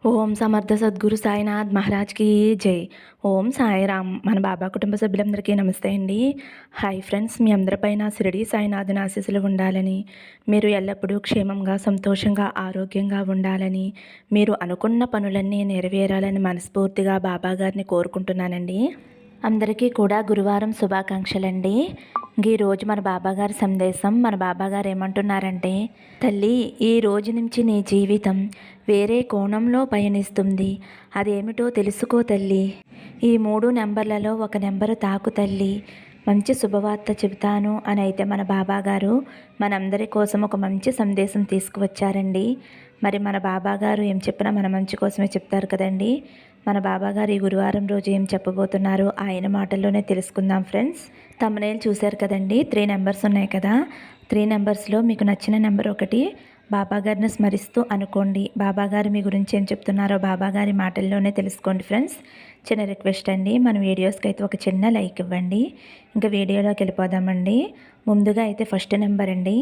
ఓం సమర్థ సద్గురు సాయినాథ్ మహారాజ్కి జై. ఓం సాయిరామ్. మన బాబా కుటుంబ సభ్యులందరికీ నమస్తే అండి. హాయ్ ఫ్రెండ్స్, మీ అందరిపైన షిరిడి సాయినాథుని ఆశీస్సులు ఉండాలని, మీరు ఎల్లప్పుడూ క్షేమంగా సంతోషంగా ఆరోగ్యంగా ఉండాలని, మీరు అనుకున్న పనులన్నీ నెరవేరాలని మనస్ఫూర్తిగా బాబా గారిని కోరుకుంటున్నానండి. అందరికీ కూడా గురువారం శుభాకాంక్షలండి. ఈరోజు మన బాబాగారి సందేశం, మన బాబాగారు ఏమంటున్నారంటే, తల్లి, ఈ రోజు నుంచి నీ జీవితం వేరే కోణంలో పయనిస్తుంది. అదేమిటో తెలుసుకో తల్లి. ఈ 3 నెంబర్లలో ఒక నెంబరు తాకు తల్లి. మంచి శుభవార్త చెబుతాను అని అయితే మన బాబాగారు మనందరి కోసం ఒక మంచి సందేశం తీసుకువచ్చారండి. మరి మన బాబాగారు ఏం చెప్పినా మన మంచి కోసమే చెప్తారు కదండి. మన బాబాగారు ఈ గురువారం రోజు ఏం చెప్పబోతున్నారో ఆయన మాటల్లోనే తెలుసుకుందాం ఫ్రెండ్స్. థంబ్నెయిల్ చూశారు కదండి, 3 నెంబర్స్ ఉన్నాయి కదా. 3 నెంబర్స్లో మీకు నచ్చిన నెంబర్ ఒకటి బాబాగారిని స్మరిస్తూ అనుకోండి. బాబాగారు మీ గురించి ఏం చెప్తున్నారో బాబాగారి మాటల్లోనే తెలుసుకోండి ఫ్రెండ్స్. చిన్న రిక్వెస్ట్ అండి, మన వీడియోస్కి అయితే ఒక చిన్న లైక్ ఇవ్వండి. ఇంకా వీడియోలోకి వెళ్ళిపోదామండి. ముందుగా అయితే ఫస్ట్ నెంబర్ అండి.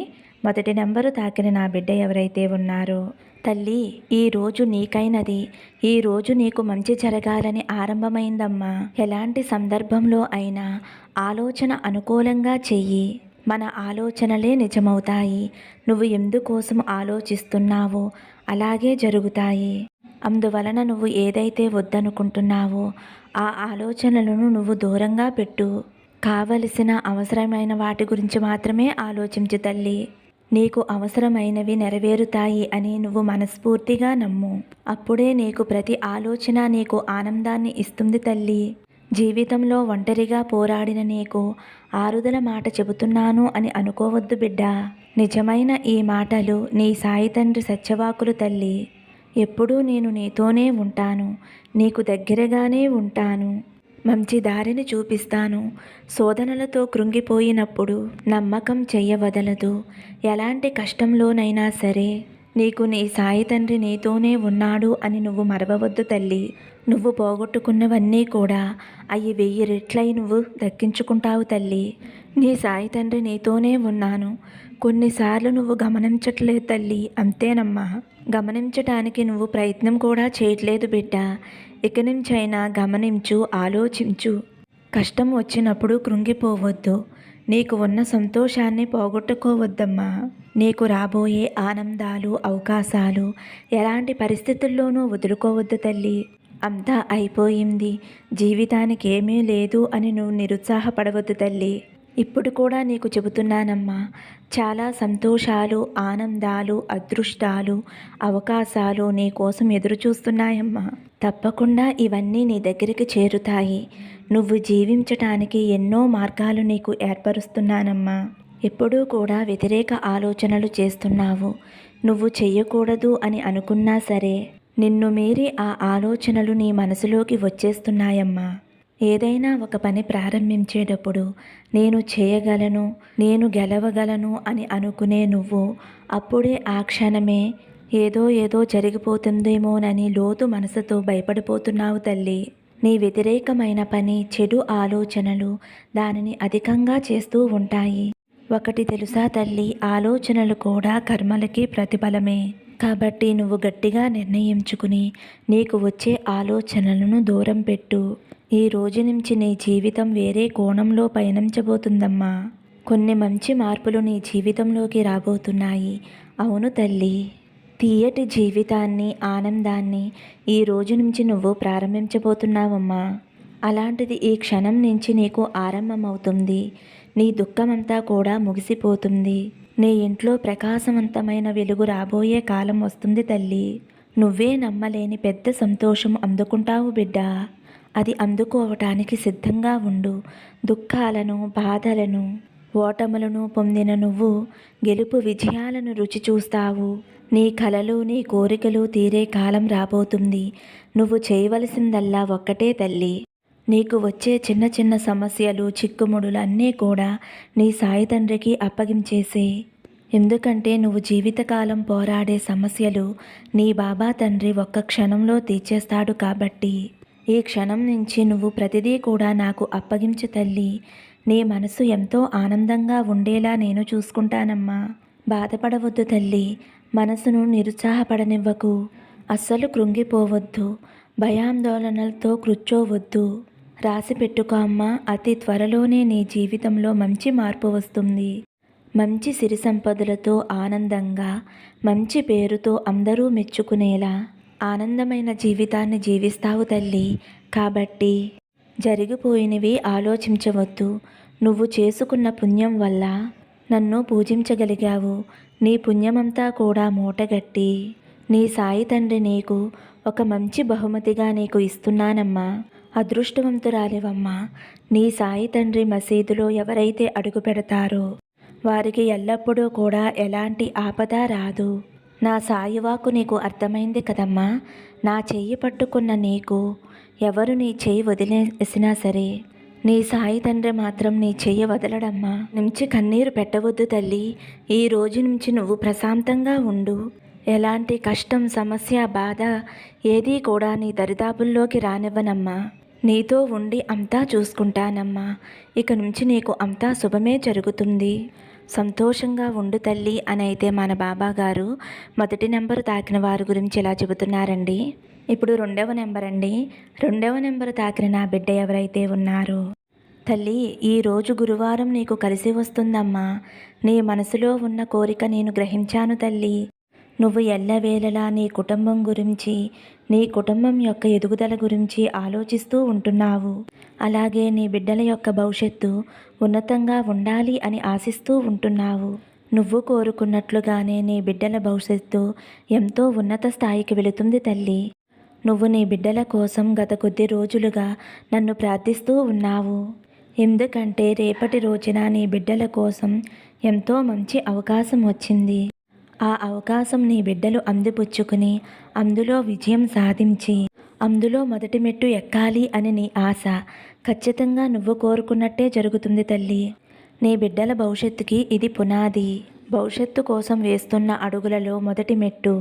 మొదటి నెంబరు తాకిన నా బిడ్డ ఎవరైతే ఉన్నారో, తల్లి, ఈరోజు నీకైనది, ఈరోజు నీకు మంచి జరగాలని ఆరంభమైందమ్మా. ఎలాంటి సందర్భంలో అయినా ఆలోచన అనుకూలంగా చెయ్యి. మన ఆలోచనలే నిజమవుతాయి. నువ్వు ఎందుకోసం ఆలోచిస్తున్నావో అలాగే జరుగుతాయి. అందువలన నువ్వు ఏదైతే వద్దనుకుంటున్నావో ఆ ఆలోచనలను నువ్వు దూరంగా పెట్టు. కావలసిన అవసరమైన వాటి గురించి మాత్రమే ఆలోచించు తల్లి. నీకు అవసరమైనవి నెరవేరుతాయి అని నువ్వు మనస్ఫూర్తిగా నమ్ము. అప్పుడే నీకు ప్రతి ఆలోచన నీకు ఆనందాన్ని ఇస్తుంది తల్లి. జీవితంలో ఒంటరిగా పోరాడిన నీకు ఆరుదల మాట చెబుతున్నాను అని అనుకోవద్దు బిడ్డ. నిజమైన ఈ మాటలు నీ సాయి తండ్రి సత్యవాకులు తల్లి. ఎప్పుడూ నేను నీతోనే ఉంటాను, నీకు దగ్గరగానే ఉంటాను, మంచి దారిని చూపిస్తాను. శోధనలతో కృంగిపోయినప్పుడు నమ్మకం చెయ్యవదలదు. ఎలాంటి కష్టంలోనైనా సరే నీకు నీ సాయి తండ్రి నీతోనే ఉన్నాడు అని నువ్వు మరవవద్దు తల్లి. నువ్వు పోగొట్టుకున్నవన్నీ కూడా అవి 1000 రెట్లై నువ్వు దక్కించుకుంటావు తల్లి. నీ సాయి తండ్రి నీతోనే ఉన్నాను. కొన్నిసార్లు నువ్వు గమనించట్లేదు తల్లి, అంతేనమ్మా. గమనించటానికి నువ్వు ప్రయత్నం కూడా చేయట్లేదు బిడ్డ. ఇక నుంచైనా గమనించు, ఆలోచించు. కష్టం వచ్చినప్పుడు కృంగిపోవద్దు. నీకు ఉన్న సంతోషాన్ని పోగొట్టుకోవద్దమ్మా. నీకు రాబోయే ఆనందాలు, అవకాశాలు ఎలాంటి పరిస్థితుల్లోనూ వదులుకోవద్దు తల్లి. అంతా అయిపోయింది, జీవితానికి ఏమీ లేదు అని నువ్వు నిరుత్సాహపడవద్దు తల్లి. ఇప్పుడు కూడా నీకు చెబుతున్నానమ్మా, చాలా సంతోషాలు, ఆనందాలు, అదృష్టాలు, అవకాశాలు నీ కోసం ఎదురు చూస్తున్నాయమ్మా. తప్పకుండా ఇవన్నీ నీ దగ్గరికి చేరుతాయి. నువ్వు జీవించటానికి ఎన్నో మార్గాలు నీకు ఏర్పరుస్తున్నానమ్మా. ఎప్పుడూ కూడా వ్యతిరేక ఆలోచనలు చేస్తున్నావు. నువ్వు చెయ్యకూడదు అని అనుకున్నా సరే నిన్ను మీరి ఆ ఆలోచనలు నీ మనసులోకి వచ్చేస్తున్నాయమ్మా. ఏదైనా ఒక పని ప్రారంభించేటప్పుడు నేను చేయగలను, నేను గెలవగలను అని అనుకునే నువ్వు అప్పుడే ఆ క్షణమే ఏదో జరిగిపోతుందేమోనని లోతు మనసుతో భయపడిపోతున్నావు తల్లి. నీ వ్యతిరేకమైన పని, చెడు ఆలోచనలు దానిని అధికంగా చేస్తూ ఉంటాయి. ఒకటి తెలుసా తల్లి, ఆలోచనలు కూడా కర్మలకి ప్రతిఫలమే. కాబట్టి నువ్వు గట్టిగా నిర్ణయించుకుని నీకు వచ్చే ఆలోచనలను దూరం పెట్టు. ఈ రోజు నుంచి నీ జీవితం వేరే కోణంలో పయనించబోతుందమ్మా. కొన్ని మంచి మార్పులు నీ జీవితంలోకి రాబోతున్నాయి. అవును తల్లి, తీయటి జీవితాన్ని, ఆనందాన్ని ఈ రోజు నుంచి నువ్వు ప్రారంభించబోతున్నావమ్మా. అలాంటిది ఈ క్షణం నుంచి నీకు ఆరంభమవుతుంది. నీ దుఃఖమంతా కూడా ముగిసిపోతుంది. నీ ఇంట్లో ప్రకాశవంతమైన వెలుగు రాబోయే కాలం వస్తుంది తల్లి. నువ్వే నమ్మలేని పెద్ద సంతోషం అందుకుంటావు బిడ్డ. అది అందుకోవటానికి సిద్ధంగా ఉండు. దుఃఖాలను, బాధలను, ఓటములను పొందిన నువ్వు గెలుపు విజయాలను రుచి చూస్తావు. నీ కలలు, నీ కోరికలు తీరే కాలం రాబోతుంది. నువ్వు చేయవలసిందల్లా ఒక్కటే తల్లి. నీకు వచ్చే చిన్న చిన్న సమస్యలు, చిక్కుముడులు అన్నీ కూడా నీ సాయి తండ్రికి అప్పగించేసే. ఎందుకంటే నువ్వు జీవితకాలం పోరాడే సమస్యలు నీ బాబా తండ్రి ఒక్క క్షణంలో తీర్చేస్తాడు. కాబట్టి ఈ క్షణం నుంచి నువ్వు ప్రతిదీ కూడా నాకు అప్పగించు తల్లి. నీ మనసు ఎంతో ఆనందంగా ఉండేలా నేను చూసుకుంటానమ్మా. బాధపడవద్దు తల్లి. మనసును నిరుత్సాహపడనివ్వకు. అస్సలు కృంగిపోవద్దు, భయాందోళనలతో కూర్చోవద్దు. రాసి పెట్టుకో అమ్మా, అతి త్వరలోనే నీ జీవితంలో మంచి మార్పు వస్తుంది. మంచి సిరి సంపదలతో ఆనందంగా, మంచి పేరుతో అందరూ మెచ్చుకునేలా ఆనందమైన జీవితాన్ని జీవిస్తావు తల్లి. కాబట్టి జరిగిపోయినవి ఆలోచించవద్దు. నువ్వు చేసుకున్న పుణ్యం వల్ల నన్ను పూజించగలిగావు. నీ పుణ్యమంతా కూడా మూటగట్టి నీ సాయి తండ్రి నీకు ఒక మంచి బహుమతిగా నీకు ఇస్తున్నానమ్మా. అదృష్టవంతురాలివమ్మా. నీ సాయి తండ్రి మసీదులో ఎవరైతే అడుగు పెడతారో వారికి ఎల్లప్పుడూ కూడా ఎలాంటి ఆపద రాదు. నా సాయివాకు నీకు అర్థమైంది కదమ్మా. నా చెయ్యి పట్టుకున్న నీకు ఎవరు నీ చెయ్యి వదిలేసినా సరే, నీ సాయి తండ్రి మాత్రం నీ చెయ్యి వదలడమ్మా. నుంచి కన్నీరు పెట్టవద్దు తల్లి. ఈ రోజు నుంచి నువ్వు ప్రశాంతంగా ఉండు. ఎలాంటి కష్టం, సమస్య, బాధ ఏదీ కూడా నీ దరిదాపుల్లోకి రానివ్వనమ్మా. నీతో ఉండి అంతా చూసుకుంటానమ్మా. ఇక నుంచి నీకు అంతా శుభమే జరుగుతుంది. సంతోషంగా ఉండు తల్లి అని అయితే మన బాబా గారు మొదటి నెంబరు తాకిన వారి గురించి ఇలా చెబుతున్నారండి. ఇప్పుడు రెండవ నెంబర్ అండి. రెండవ నెంబరు తాకిన నా బిడ్డ ఎవరైతే ఉన్నారో, తల్లి ఈరోజు గురువారం నీకు కలిసి వస్తుందమ్మా. నీ మనసులో ఉన్న కోరిక నేను గ్రహించాను తల్లి. నువ్వు ఎల్లవేళలా నీ కుటుంబం గురించి, నీ కుటుంబం యొక్క ఎదుగుదల గురించి ఆలోచిస్తూ ఉంటున్నావు. అలాగే నీ బిడ్డల యొక్క భవిష్యత్తు ఉన్నతంగా ఉండాలి అని ఆశిస్తూ ఉంటున్నావు. నువ్వు కోరుకున్నట్లుగానే నీ బిడ్డల భవిష్యత్తు ఎంతో ఉన్నత స్థాయికి వెళుతుంది తల్లి. నువ్వు నీ బిడ్డల కోసం గత కొద్ది రోజులుగా నన్ను ప్రార్థిస్తూ ఉన్నావు. ఎందుకంటే రేపటి రోజున నీ బిడ్డల కోసం ఎంతో మంచి అవకాశం వచ్చింది. ఆ అవకాశం నీ బిడ్డలు అందిపుచ్చుకుని అందులో విజయం సాధించి అందులో మొదటి మెట్టు ఎక్కాలి అని నీ ఆశ ఖచ్చితంగా నువ్వు కోరుకున్నట్టే జరుగుతుంది తల్లి. నీ బిడ్డల భవిష్యత్తుకి ఇది పునాది. భవిష్యత్తు కోసం వేస్తున్న అడుగులలో మొదటి మెట్టు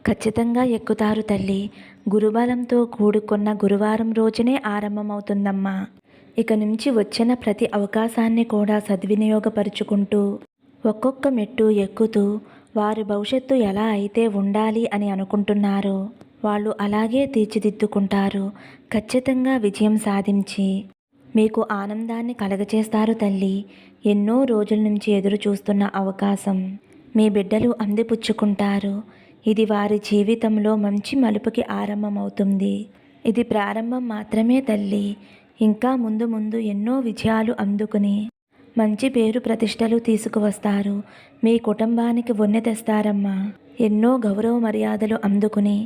ఖచ్చితంగా ఎక్కుతారు తల్లి. గురుబలంతో కూడుకున్న గురువారం రోజునే ఆరంభమవుతుందమ్మా. ఇక నుంచి వచ్చిన ప్రతి అవకాశాన్ని కూడా సద్వినియోగపరుచుకుంటూ ఒక్కొక్క మెట్టు ఎక్కుతూ వారి భవిష్యత్తు ఎలా అయితే ఉండాలి అని అనుకుంటున్నారో వాళ్ళు అలాగే తీర్చిదిద్దుకుంటారు. ఖచ్చితంగా విజయం సాధించి మీకు ఆనందాన్ని కలగచేస్తారు తల్లి. ఎన్నో రోజుల నుంచి ఎదురు చూస్తున్న అవకాశం మీ బిడ్డలు అందిపుచ్చుకుంటారు. ఇది వారి జీవితంలో మంచి మలుపుకి ఆరంభమవుతుంది. ఇది ప్రారంభం మాత్రమే తల్లి. ఇంకా ముందు ముందు ఎన్నో విజయాలు అందుకుని మంచి పేరు ప్రతిష్టలు తీసుకువస్తారు. మీ కుటుంబానికి వన్నె తెస్తారమ్మా. ఎన్నో గౌరవ మర్యాదలు అందుకుని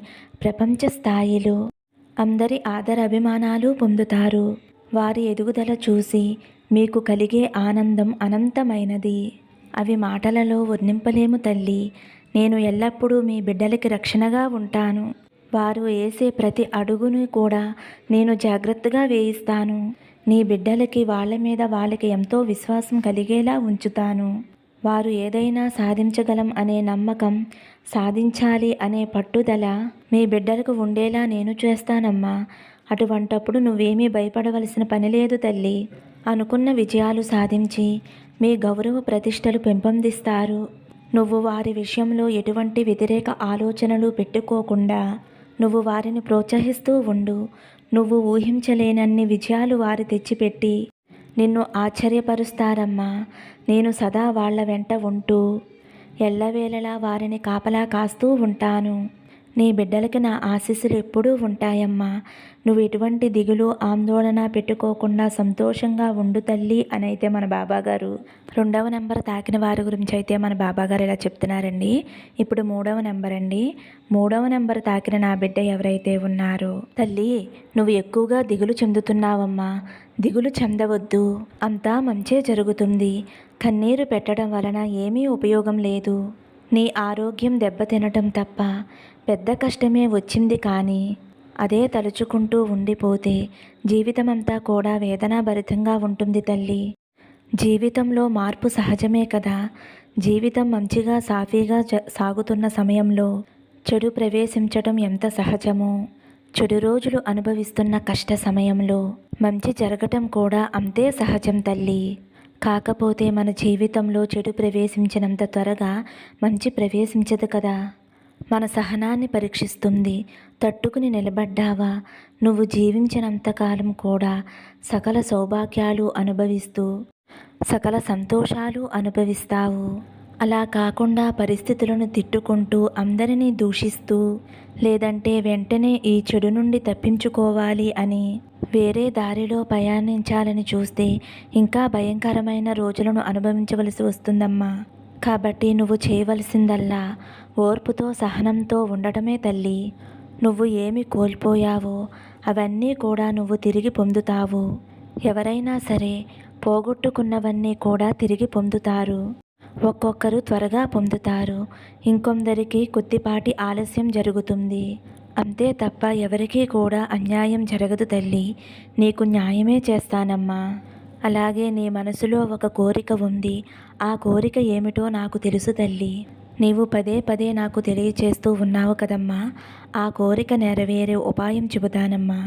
ప్రపంచ స్థాయిలో అందరి ఆదర అభిమానాలు పొందుతారు. వారి ఎదుగుదల చూసి మీకు కలిగే ఆనందం అనంతమైనది. అవి మాటలలో వర్ణింపలేము తల్లి. నేను ఎల్లప్పుడూ మీ బిడ్డలకి రక్షణగా ఉంటాను. వారు వేసే ప్రతి అడుగును కూడా నేను జాగ్రత్తగా వేయిస్తాను. నీ బిడ్డలకి వాళ్ళ మీద వాళ్ళకి ఎంతో విశ్వాసం కలిగేలా ఉంచుతాను. వారు ఏదైనా సాధించగలం అనే నమ్మకం, సాధించాలి అనే పట్టుదల మీ బిడ్డలకు ఉండేలా నేను చేస్తానమ్మా. అటువంటప్పుడు నువ్వేమీ భయపడవలసిన పని లేదు తల్లి. అనుకున్న విజయాలు సాధించి మీ గౌరవ ప్రతిష్టలు పెంపొందిస్తారు. నువ్వు వారి విషయంలో ఎటువంటి వ్యతిరేక ఆలోచనలు పెట్టుకోకుండా నువ్వు వారిని ప్రోత్సహిస్తూ ఉండు. నువ్వు ఊహించలేనన్ని విజయాలు వారు తెచ్చిపెట్టి నిన్ను ఆశ్చర్యపరుస్తారమ్మా. నేను సదా వాళ్ళ వెంట ఉంటూ ఎల్లవేళలా వారిని కాపలా కాస్తూ ఉంటాను. నీ బిడ్డలకి నా ఆశీస్సులు ఎప్పుడూ ఉంటాయమ్మా. నువ్వు ఎటువంటి దిగులు, ఆందోళన పెట్టుకోకుండా సంతోషంగా ఉండు తల్లి అని అయితే మన బాబాగారు రెండవ నెంబర్ తాకిన వారి గురించి అయితే మన బాబాగారు ఇలా చెప్తున్నారండి. ఇప్పుడు మూడవ నెంబర్ అండి. మూడవ నెంబర్ తాకిన నా బిడ్డ ఎవరైతే ఉన్నారో, తల్లి నువ్వు ఎక్కువగా దిగులు చెందుతున్నావమ్మా. దిగులు చెందవద్దు, అంతా మంచే జరుగుతుంది. కన్నీరు పెట్టడం వలన ఏమీ ఉపయోగం లేదు. నీ ఆరోగ్యం దెబ్బతినటం తప్ప పెద్ద కష్టమే వచ్చింది. కానీ అదే తలుచుకుంటూ ఉండిపోతే జీవితమంతా కూడా వేదనాభరితంగా ఉంటుంది తల్లి. జీవితంలో మార్పు సహజమే కదా. జీవితం మంచిగా సాఫీగా సాగుతున్న సమయంలో చెడు ప్రవేశించటం ఎంత సహజమో, చెడు రోజులు అనుభవిస్తున్న కష్ట సమయంలో మంచి జరగటం కూడా అంతే సహజం తల్లి. కాకపోతే మన జీవితంలో చెడు ప్రవేశించినంత త్వరగా మంచి ప్రవేశించదు కదా. మన సహనాన్ని పరీక్షిస్తుంది. తట్టుకుని నిలబడ్డావా? నువ్వు జీవించినంతకాలం కూడా సకల సౌభాగ్యాలు అనుభవిస్తూ, సకల సంతోషాలు అనుభవిస్తావు. అలా కాకుండా పరిస్థితులను తిట్టుకుంటూ, అందరినీ దూషిస్తూ, లేదంటే వెంటనే ఈ చెడు నుండి తప్పించుకోవాలి అని వేరే దారిలో ప్రయాణించాలని చూస్తే ఇంకా భయంకరమైన రోజులను అనుభవించవలసి వస్తుందమ్మా. కాబట్టి నువ్వు చేయవలసిందల్లా ఓర్పుతో సహనంతో ఉండటమే తల్లి. నువ్వు ఏమి కోల్పోయావో అవన్నీ కూడా నువ్వు తిరిగి పొందుతావు. ఎవరైనా సరే పోగొట్టుకున్నవన్నీ కూడా తిరిగి పొందుతారు. ఒక్కొక్కరు త్వరగా పొందుతారు, ఇంకొందరికి కొద్దిపాటి ఆలస్యం జరుగుతుంది. అంతే తప్ప ఎవరికీ కూడా అన్యాయం జరగదు తల్లి. నీకు న్యాయమే చేస్తానమ్మా. అలాగే నీ మనసులో ఒక కోరిక ఉంది. ఆ కోరిక ఏమిటో నాకు తెలుసు తల్లి. నీవు పదే పదే నాకు తెలియచేస్తూ ఉన్నావు కదమ్మా. ఆ కోరిక నెరవేరే ఉపాయం చెబుతానమ్మా.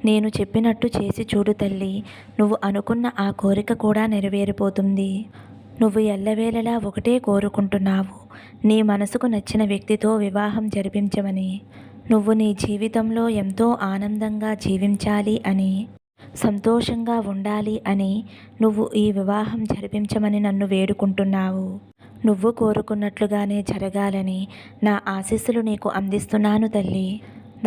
నేను చెప్పినట్టు చేసి చూడు తల్లి. నువ్వు అనుకున్న ఆ కోరిక కూడా నెరవేరిపోతుంది. నువ్వు ఎల్లవేళలా ఒకటే కోరుకుంటున్నావు, నీ మనసుకు నచ్చిన వ్యక్తితో వివాహం జరిపించమని. నువ్వు నీ జీవితంలో ఎంతో ఆనందంగా జీవించాలి అని, సంతోషంగా ఉండాలి అని నువ్వు ఈ వివాహం జరిపించమని నన్ను వేడుకుంటున్నావు. నువ్వు కోరుకున్నట్లుగానే జరగాలని నా ఆశీస్సులు నీకు అందిస్తున్నాను తల్లి.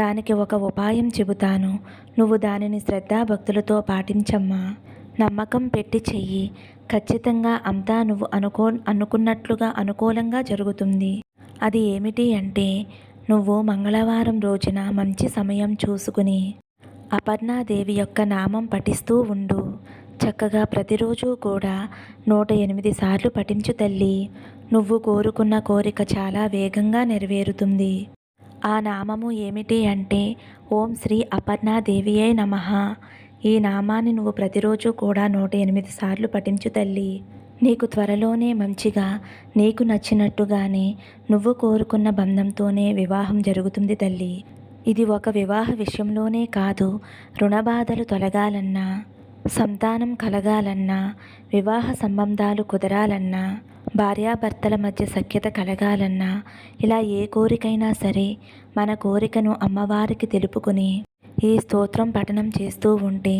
దానికి ఒక ఉపాయం చెబుతాను. నువ్వు దానిని శ్రద్ధాభక్తులతో పాటించమ్మా. నమ్మకం పెట్టి చెయ్యి. ఖచ్చితంగా అంతా నువ్వు అనుకున్నట్లుగా అనుకూలంగా జరుగుతుంది. అది ఏమిటి అంటే, నువ్వు మంగళవారం రోజున మంచి సమయం చూసుకుని అపర్ణాదేవి యొక్క నామం పఠిస్తూ ఉండు. చక్కగా ప్రతిరోజు కూడా 108 సార్లు పఠించు తల్లి. నువ్వు కోరుకున్న కోరిక చాలా వేగంగా నెరవేరుతుంది. ఆ నామము ఏమిటి అంటే, ఓం శ్రీ అపర్ణాదేవియే నమః. ఈ నామాన్ని నువ్వు ప్రతిరోజు కూడా 108 సార్లు పఠించు తల్లి. నీకు త్వరలోనే మంచిగా, నీకు నచ్చినట్టుగానే, నువ్వు కోరుకున్న బంధంతోనే వివాహం జరుగుతుంది తల్లి. ఇది ఒక వివాహ విషయంలోనే కాదు, రుణబాధలు తొలగాలన్నా, సంతానం కలగాలన్నా, వివాహ సంబంధాలు కుదరాలన్నా, భార్యాభర్తల మధ్య సఖ్యత కలగాలన్నా, ఇలా ఏ కోరికైనా సరే మన కోరికను అమ్మవారికి తెలుపుకుని ఈ స్తోత్రం పఠనం చేస్తూ ఉంటే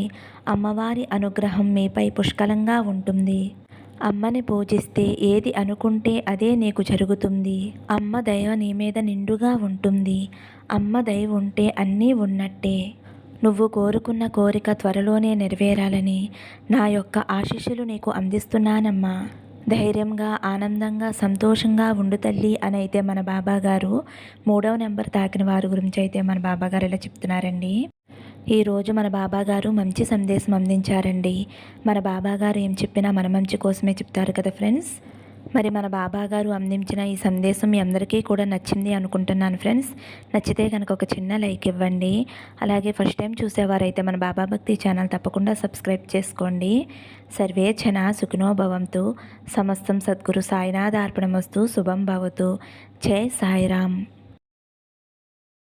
అమ్మవారి అనుగ్రహం మీపై పుష్కలంగా ఉంటుంది. అమ్మని పూజిస్తే ఏది అనుకుంటే అదే నీకు జరుగుతుంది. అమ్మ దయ నీ మీద నిండుగా ఉంటుంది. అమ్మ దయ ఉంటే అన్నీ ఉన్నట్టే. నువ్వు కోరుకున్న కోరిక త్వరలోనే నెరవేరాలని నా యొక్క ఆశీస్సులు నీకు అందిస్తున్నానమ్మా. ధైర్యంగా, ఆనందంగా, సంతోషంగా ఉండు తల్లి అని అయితే మన బాబాగారు 3వ నెంబర్ తాకిన వారి గురించి అయితే మన బాబాగారు ఇలా చెప్తున్నారండి. ఈరోజు మన బాబాగారు మంచి సందేశం అందించారండి. మన బాబాగారు ఏం చెప్పినా మన మంచి కోసమే చెప్తారు కదా ఫ్రెండ్స్. మరి మన బాబాగారు అందించిన ఈ సందేశం మీ అందరికీ కూడా నచ్చింది అనుకుంటున్నాను ఫ్రెండ్స్. నచ్చితే కనుక ఒక చిన్న లైక్ ఇవ్వండి. అలాగే ఫస్ట్ టైం చూసేవారైతే మన బాబా భక్తి ఛానల్ తప్పకుండా సబ్స్క్రైబ్ చేసుకోండి. సర్వే జనా సుఖినో భవంతు. సమస్తం సద్గురు సాయినాథార్పణమస్తు. శుభం భవతు. జై సాయిరామ్.